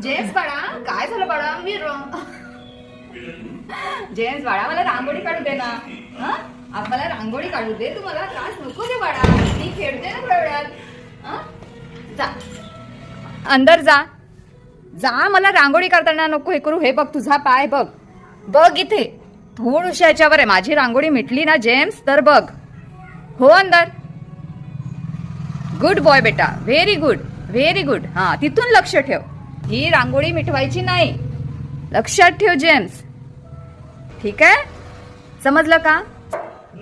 James बाळा, काय झालं बाळा? जेम्स बाळा, मला रांगोळी काढू दे ना. मला रांगोळी काढू दे. तू मला त्रास नको दे बाळा. मी खेळते ना थोड्या वेळात. जा अंदर जा. जा, मला रांगोळी करताना नको हे करू. हे बघ, तुझा पाय बघ. बघ इथे थोडीशी याच्यावर आहे. माझी रांगोळी मिटली ना जेम्स तर बघ. हो अंदर. गुड बॉय बेटा, व्हेरी गुड व्हेरी गुड. हा, तिथून लक्ष ठेव. ही रांगोळी मिटवायची नाही. लक्षात ठेव जेम्स. ठीक आहे, समजलं का?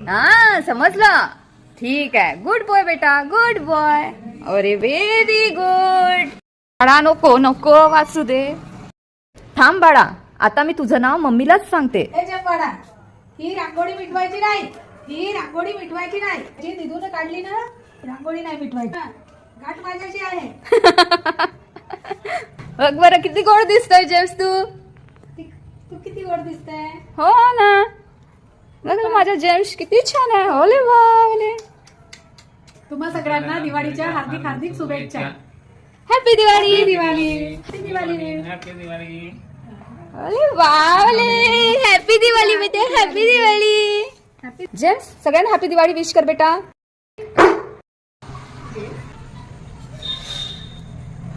हा, समजलं. ठीक आहे, गुड बॉय बेटा, गुड बॉय. अरे व्हेरी गुड. बाळा नको नको वाचू दे. थांब बाळा, आता मी तुझं नाव मम्मीलाच सांगते. बाळा, ही रांगोळी मिटवायची नाही. ही रांगोळी मिटवायची नाही. जी निधून काढली ना, रांगोळी नाही मिटवायची. गाठ माझ्याशी आहे. बघ बरं किती गोड दिसतोय जेम्स तू. तू किती गोड दिसते. हो ना, बघ माझा जेम्स किती छान आहे. ओले बावले. तुम्हा सगळ्यांना दिवाळीच्या हार्दिक हार्दिक शुभेच्छा. हॅपी दिवाळी. हॅपी दिवाळी. ओले बावले. हॅपी दिवाळी बेटे, हॅपी दिवाळी. जेम्स, सगळ्यांना हॅपी दिवाळी विश कर बेटा.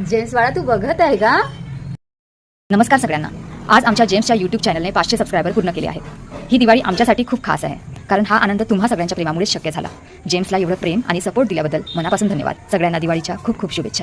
जेम्स बाळा, तू बघत आहे का? नमस्कार सगळ्यांना. आज आमच्या जेम्सच्या YouTube चॅनलने 500 सबस्क्रायबर पूर्ण केले आहेत. ही दिवाळी आमच्यासाठी खूप खास आहे, कारण हा आनंद तुम्हा सगळ्यांच्या प्रेमामुळेच शक्य झाला. जेम्सला एवढं प्रेम आणि सपोर्ट दिल्याबद्दल मनापासून धन्यवाद. सगळ्यांना दिवाळीच्या खूप खूप शुभेच्छा.